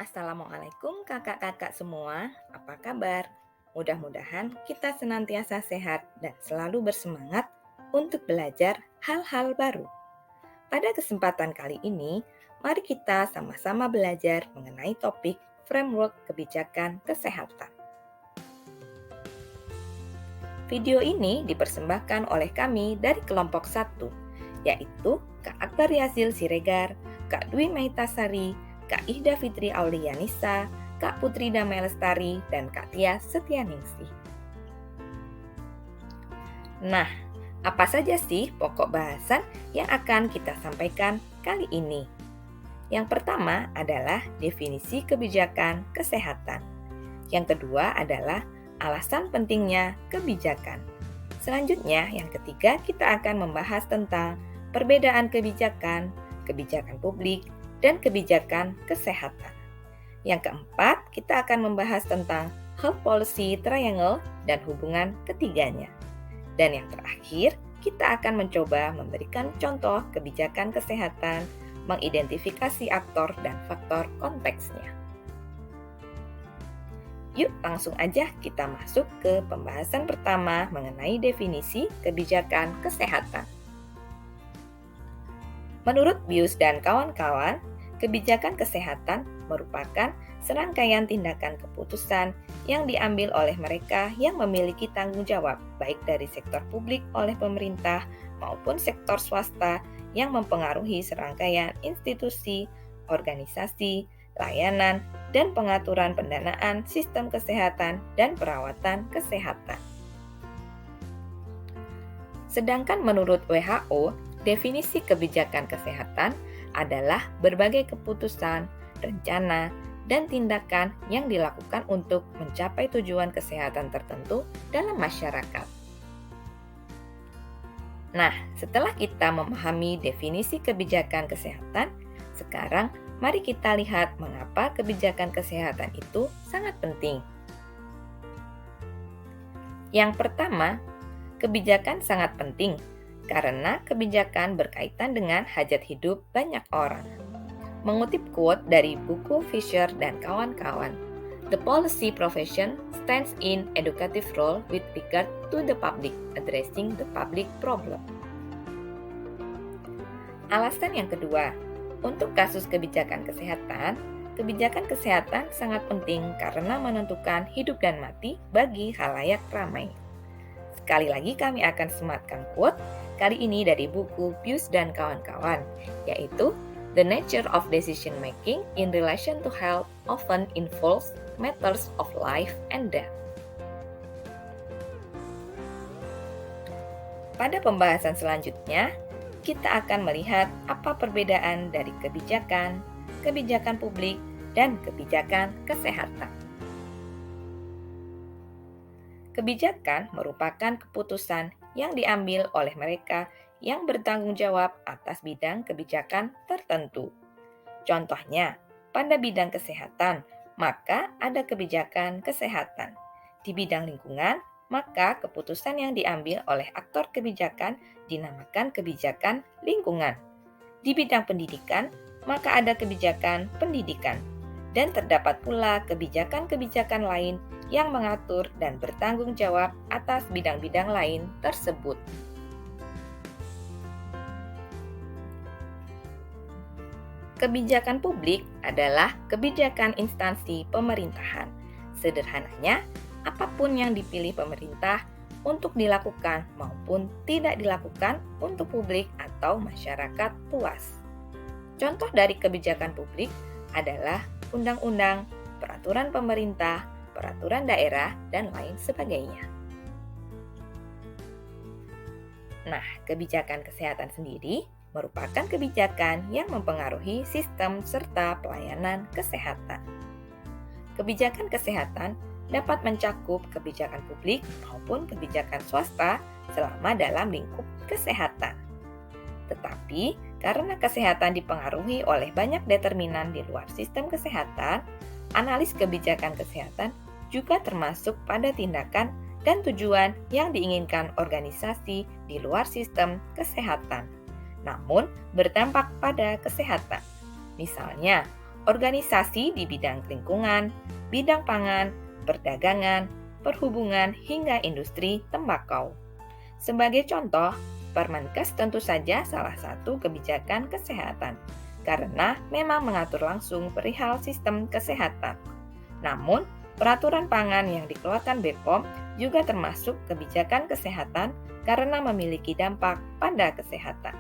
Assalamualaikum kakak-kakak semua, apa kabar? Mudah-mudahan kita senantiasa sehat dan selalu bersemangat untuk belajar hal-hal baru. Pada kesempatan kali ini, mari kita sama-sama belajar mengenai topik framework kebijakan kesehatan. Video ini dipersembahkan oleh kami dari kelompok 1, yaitu Kak Akbar Yazil Siregar, Kak Dwi Maitasari, Kak Ihda Fitri Aulianisa, Kak Putri Damai Lestari, dan Kak Tia Setianingsih. Nah, apa saja sih pokok bahasan yang akan kita sampaikan kali ini? Yang pertama adalah definisi kebijakan kesehatan. Yang kedua adalah alasan pentingnya kebijakan. Selanjutnya, yang ketiga kita akan membahas tentang perbedaan kebijakan, kebijakan publik, dan kebijakan kesehatan. Yang keempat, kita akan membahas tentang Health Policy Triangle dan hubungan ketiganya. Dan yang terakhir, kita akan mencoba memberikan contoh kebijakan kesehatan, mengidentifikasi aktor dan faktor konteksnya. Yuk langsung aja kita masuk ke pembahasan pertama mengenai definisi kebijakan kesehatan. Menurut Bius dan kawan-kawan, kebijakan kesehatan merupakan serangkaian tindakan keputusan yang diambil oleh mereka yang memiliki tanggung jawab, baik dari sektor publik oleh pemerintah maupun sektor swasta yang mempengaruhi serangkaian institusi, organisasi, layanan, dan pengaturan pendanaan sistem kesehatan dan perawatan kesehatan. Sedangkan menurut WHO, definisi kebijakan kesehatan adalah berbagai keputusan, rencana, dan tindakan yang dilakukan untuk mencapai tujuan kesehatan tertentu dalam masyarakat. Nah, setelah kita memahami definisi kebijakan kesehatan, sekarang mari kita lihat mengapa kebijakan kesehatan itu sangat penting. Yang pertama, kebijakan sangat penting karena kebijakan berkaitan dengan hajat hidup banyak orang. Mengutip quote dari buku Fisher dan kawan-kawan, "The policy profession stands in educative role with regard to the public, addressing the public problem." Alasan yang kedua, untuk kasus kebijakan kesehatan sangat penting karena menentukan hidup dan mati bagi khalayak ramai. Sekali lagi kami akan sematkan quote, kali ini dari buku Pius dan kawan-kawan, yaitu "The nature of decision making in relation to health often involves matters of life and death." Pada pembahasan selanjutnya, kita akan melihat apa perbedaan dari kebijakan, kebijakan publik, dan kebijakan kesehatan. Kebijakan merupakan keputusan yang diambil oleh mereka yang bertanggung jawab atas bidang kebijakan tertentu. Contohnya, pada bidang kesehatan, maka ada kebijakan kesehatan. Di bidang lingkungan, maka keputusan yang diambil oleh aktor kebijakan dinamakan kebijakan lingkungan. Di bidang pendidikan, maka ada kebijakan pendidikan. Dan terdapat pula kebijakan-kebijakan lain yang mengatur dan bertanggung jawab atas bidang-bidang lain tersebut. Kebijakan publik adalah kebijakan instansi pemerintahan. Sederhananya, apapun yang dipilih pemerintah untuk dilakukan maupun tidak dilakukan untuk publik atau masyarakat luas. Contoh dari kebijakan publik adalah undang-undang, peraturan pemerintah, peraturan daerah, dan lain sebagainya. Nah, kebijakan kesehatan sendiri merupakan kebijakan yang mempengaruhi sistem serta pelayanan kesehatan. Kebijakan kesehatan dapat mencakup kebijakan publik maupun kebijakan swasta selama dalam lingkup kesehatan. Tetapi, karena kesehatan dipengaruhi oleh banyak determinan di luar sistem kesehatan, analis kebijakan kesehatan juga termasuk pada tindakan dan tujuan yang diinginkan organisasi di luar sistem kesehatan, namun berdampak pada kesehatan. Misalnya, organisasi di bidang lingkungan, bidang pangan, perdagangan, perhubungan, hingga industri tembakau. Sebagai contoh, Permenkes tentu saja salah satu kebijakan kesehatan, karena memang mengatur langsung perihal sistem kesehatan. Namun, peraturan pangan yang dikeluarkan BPOM juga termasuk kebijakan kesehatan karena memiliki dampak pada kesehatan.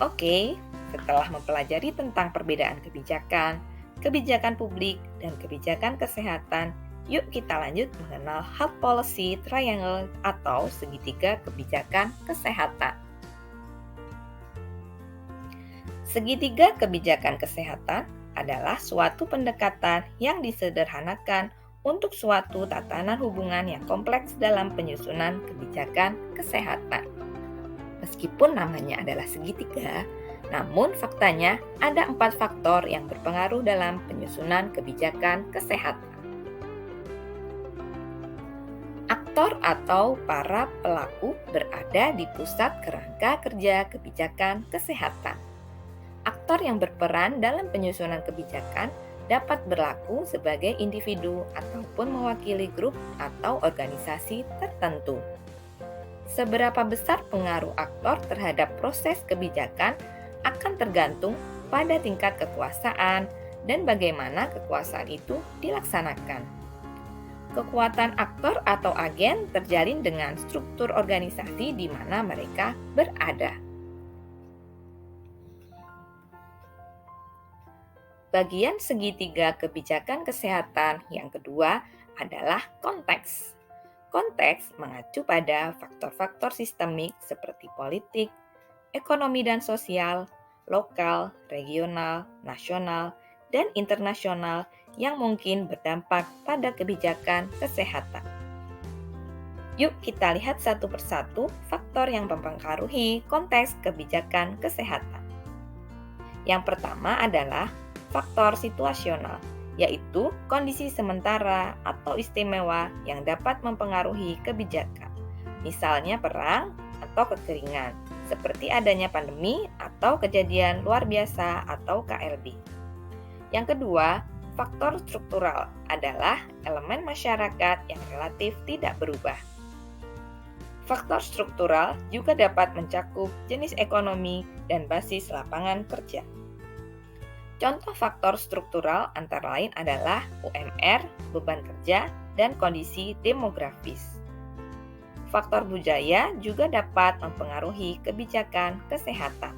Oke, setelah mempelajari tentang perbedaan kebijakan, kebijakan publik, dan kebijakan kesehatan, yuk kita lanjut mengenal Health Policy Triangle atau segitiga kebijakan kesehatan. Segitiga kebijakan kesehatan adalah suatu pendekatan yang disederhanakan untuk suatu tatanan hubungan yang kompleks dalam penyusunan kebijakan kesehatan. Meskipun namanya adalah segitiga, namun faktanya ada 4 faktor yang berpengaruh dalam penyusunan kebijakan kesehatan. Aktor atau para pelaku berada di pusat kerangka kerja kebijakan kesehatan. Aktor yang berperan dalam penyusunan kebijakan dapat berlaku sebagai individu ataupun mewakili grup atau organisasi tertentu. Seberapa besar pengaruh aktor terhadap proses kebijakan akan tergantung pada tingkat kekuasaan dan bagaimana kekuasaan itu dilaksanakan. Kekuatan aktor atau agen terjalin dengan struktur organisasi di mana mereka berada. Bagian segitiga kebijakan kesehatan yang kedua adalah konteks. Konteks mengacu pada faktor-faktor sistemik seperti politik, ekonomi dan sosial, lokal, regional, nasional, dan internasional yang mungkin berdampak pada kebijakan kesehatan. Yuk kita lihat satu persatu faktor yang mempengaruhi konteks kebijakan kesehatan. Yang pertama adalah faktor situasional, yaitu kondisi sementara atau istimewa yang dapat mempengaruhi kebijakan. Misalnya perang atau kekeringan, seperti adanya pandemi atau kejadian luar biasa atau KLB. Yang kedua, faktor struktural adalah elemen masyarakat yang relatif tidak berubah. Faktor struktural juga dapat mencakup jenis ekonomi dan basis lapangan kerja. Contoh faktor struktural antara lain adalah UMR, beban kerja, dan kondisi demografis. Faktor budaya juga dapat mempengaruhi kebijakan kesehatan.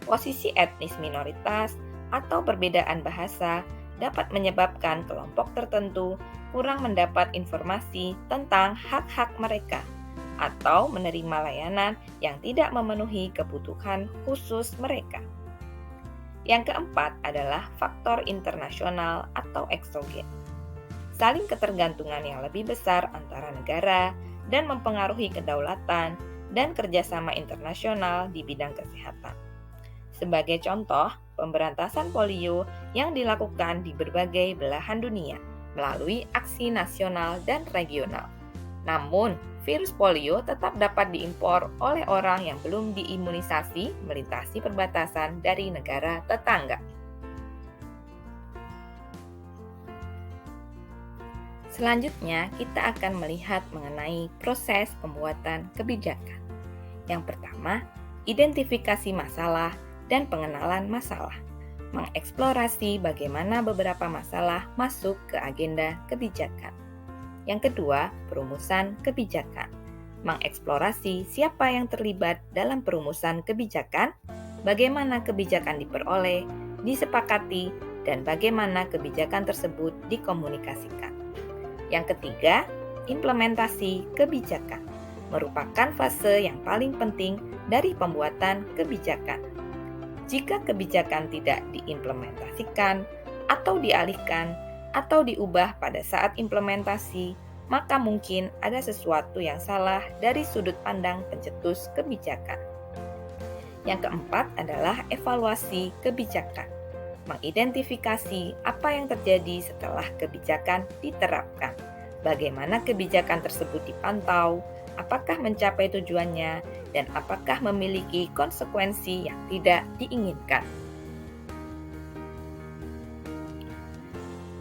Posisi etnis minoritas atau perbedaan bahasa dapat menyebabkan kelompok tertentu kurang mendapat informasi tentang hak-hak mereka atau menerima layanan yang tidak memenuhi kebutuhan khusus mereka. Yang keempat adalah faktor internasional atau eksogen. Saling ketergantungan yang lebih besar antara negara dan mempengaruhi kedaulatan dan kerjasama internasional di bidang kesehatan. Sebagai contoh, pemberantasan polio yang dilakukan di berbagai belahan dunia melalui aksi nasional dan regional. Namun, virus polio tetap dapat diimpor oleh orang yang belum diimunisasi melintasi perbatasan dari negara tetangga. Selanjutnya, kita akan melihat mengenai proses pembuatan kebijakan. Yang pertama, identifikasi masalah dan pengenalan masalah. Mengeksplorasi bagaimana beberapa masalah masuk ke agenda kebijakan. Yang kedua, perumusan kebijakan. Mengeksplorasi siapa yang terlibat dalam perumusan kebijakan, bagaimana kebijakan diperoleh, disepakati, dan bagaimana kebijakan tersebut dikomunikasikan. Yang ketiga, implementasi kebijakan. Merupakan fase yang paling penting dari pembuatan kebijakan. Jika kebijakan tidak diimplementasikan atau dialihkan, atau diubah pada saat implementasi, maka mungkin ada sesuatu yang salah dari sudut pandang pencetus kebijakan. Yang keempat adalah evaluasi kebijakan. Mengidentifikasi apa yang terjadi setelah kebijakan diterapkan. Bagaimana kebijakan tersebut dipantau, apakah mencapai tujuannya, dan apakah memiliki konsekuensi yang tidak diinginkan.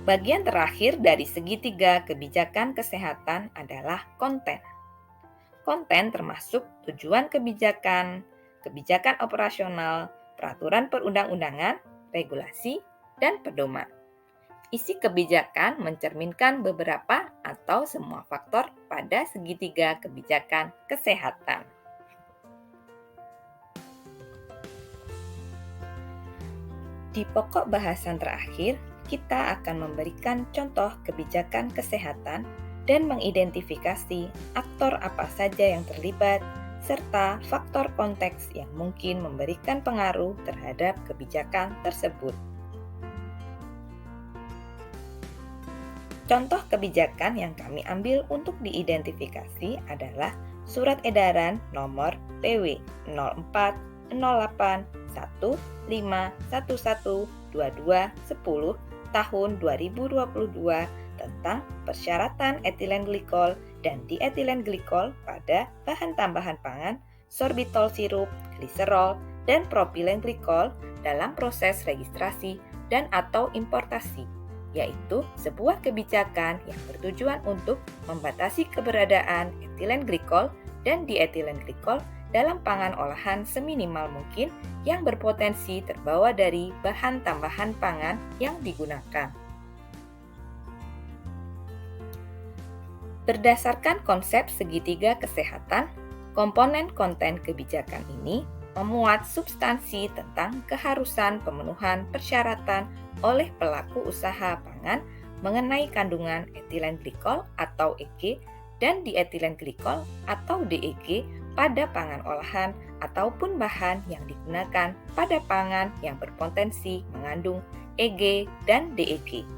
Bagian terakhir dari segitiga kebijakan kesehatan adalah konten. Konten termasuk tujuan kebijakan, kebijakan operasional, peraturan perundang-undangan, regulasi, dan pedoman. Isi kebijakan mencerminkan beberapa atau semua faktor pada segitiga kebijakan kesehatan. Di pokok bahasan terakhir, kita akan memberikan contoh kebijakan kesehatan dan mengidentifikasi aktor apa saja yang terlibat, serta faktor konteks yang mungkin memberikan pengaruh terhadap kebijakan tersebut. Contoh kebijakan yang kami ambil untuk diidentifikasi adalah Surat Edaran Nomor PW 04081115112210 Tahun 2022 tentang persyaratan etilen glikol dan dietilen glikol pada bahan tambahan pangan, sorbitol sirup, gliserol, dan propilen glikol dalam proses registrasi dan atau importasi, yaitu sebuah kebijakan yang bertujuan untuk membatasi keberadaan etilen glikol dan dietilen glikol dalam pangan olahan seminimal mungkin yang berpotensi terbawa dari bahan tambahan pangan yang digunakan. Berdasarkan konsep segitiga kesehatan, komponen konten kebijakan ini memuat substansi tentang keharusan pemenuhan persyaratan oleh pelaku usaha pangan mengenai kandungan etilen glikol atau EG dan dietilen glikol atau DEG pada pangan olahan ataupun bahan yang digunakan pada pangan yang berpotensi mengandung EG dan DEG.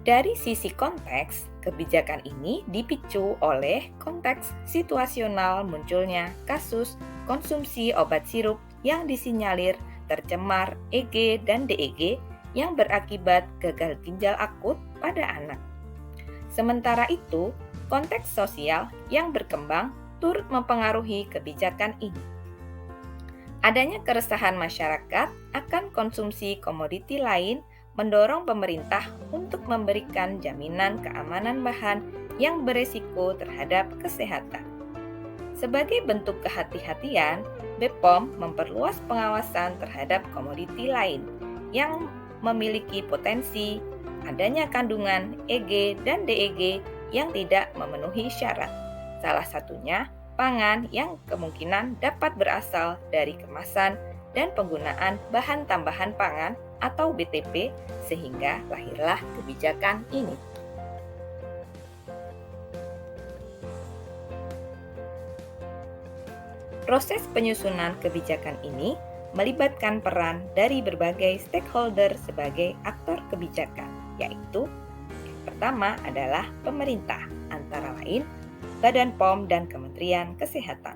Dari sisi konteks, kebijakan ini dipicu oleh konteks situasional munculnya kasus konsumsi obat sirup yang disinyalir tercemar EG dan DEG yang berakibat gagal ginjal akut pada anak. Sementara itu, konteks sosial yang berkembang turut mempengaruhi kebijakan ini. Adanya keresahan masyarakat akan konsumsi komoditi lain mendorong pemerintah untuk memberikan jaminan keamanan bahan yang beresiko terhadap kesehatan. Sebagai bentuk kehati-hatian, BPOM memperluas pengawasan terhadap komoditi lain yang memiliki potensi adanya kandungan EG dan DEG yang tidak memenuhi syarat. Salah satunya, pangan yang kemungkinan dapat berasal dari kemasan dan penggunaan bahan tambahan pangan atau BTP, sehingga lahirlah kebijakan ini. Proses penyusunan kebijakan ini melibatkan peran dari berbagai stakeholder sebagai aktor kebijakan, yaitu yang pertama adalah pemerintah, antara lain Badan POM dan Kementerian Kesehatan.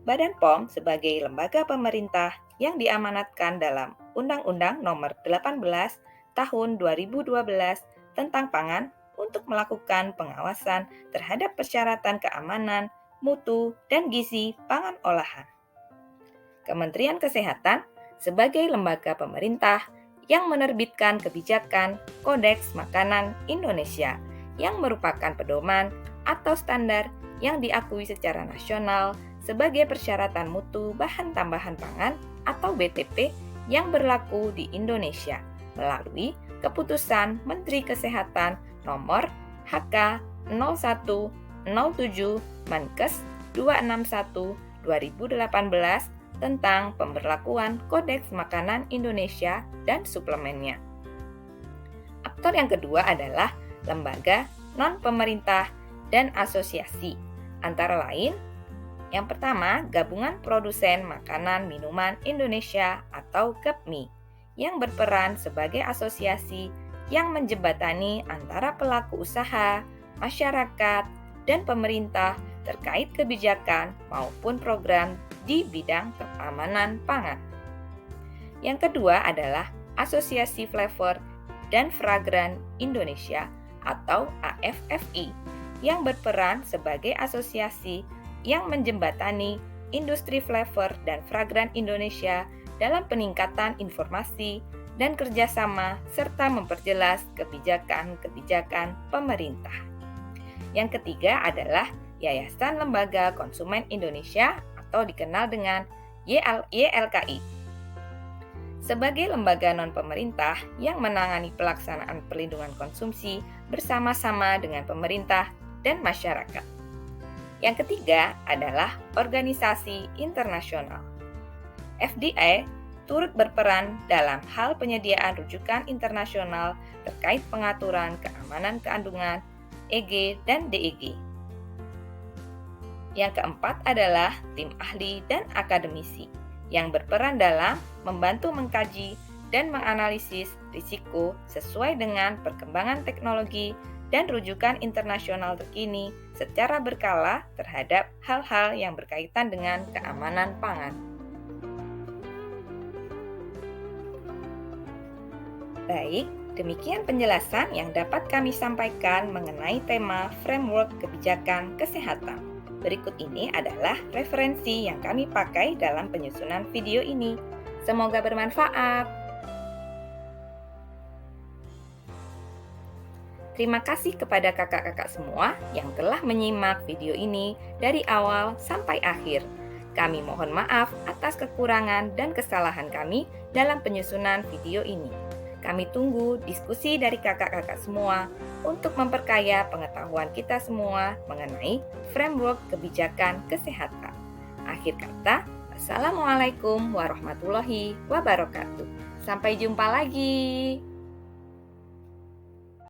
Badan POM sebagai lembaga pemerintah yang diamanatkan dalam Undang-Undang Nomor 18 Tahun 2012 tentang Pangan untuk melakukan pengawasan terhadap persyaratan keamanan, mutu, dan gizi pangan olahan. Kementerian Kesehatan sebagai lembaga pemerintah yang menerbitkan kebijakan Kodeks Makanan Indonesia yang merupakan pedoman atau standar yang diakui secara nasional sebagai persyaratan mutu bahan tambahan pangan atau BTP yang berlaku di Indonesia melalui Keputusan Menteri Kesehatan Nomor HK 0107 Menkes 261/2018 tentang pemberlakuan Kodeks Makanan Indonesia dan suplemennya. Aktor yang kedua adalah lembaga non-pemerintah dan asosiasi, antara lain yang pertama, Gabungan Produsen Makanan Minuman Indonesia atau GAPMI, yang berperan sebagai asosiasi yang menjembatani antara pelaku usaha, masyarakat, dan pemerintah terkait kebijakan maupun program di bidang keamanan pangan. Yang kedua adalah Asosiasi Flavor dan Fragran Indonesia atau AFFI, yang berperan sebagai asosiasi yang menjembatani industri flavor dan fragran Indonesia dalam peningkatan informasi dan kerjasama, serta memperjelas kebijakan-kebijakan pemerintah. Yang ketiga adalah Yayasan Lembaga Konsumen Indonesia atau dikenal dengan YLKI. Sebagai lembaga non-pemerintah yang menangani pelaksanaan perlindungan konsumsi bersama-sama dengan pemerintah dan masyarakat. Yang ketiga adalah organisasi internasional. FDA turut berperan dalam hal penyediaan rujukan internasional terkait pengaturan keamanan kandungan, EG dan DEG. Yang keempat adalah tim ahli dan akademisi yang berperan dalam membantu mengkaji dan menganalisis risiko sesuai dengan perkembangan teknologi dan rujukan internasional terkini secara berkala terhadap hal-hal yang berkaitan dengan keamanan pangan. Baik, demikian penjelasan yang dapat kami sampaikan mengenai tema framework kebijakan kesehatan. Berikut ini adalah referensi yang kami pakai dalam penyusunan video ini. Semoga bermanfaat. Terima kasih kepada kakak-kakak semua yang telah menyimak video ini dari awal sampai akhir. Kami mohon maaf atas kekurangan dan kesalahan kami dalam penyusunan video ini. Kami tunggu diskusi dari kakak-kakak semua untuk memperkaya pengetahuan kita semua mengenai framework kebijakan kesehatan. Akhir kata, Assalamualaikum warahmatullahi wabarakatuh. Sampai jumpa lagi.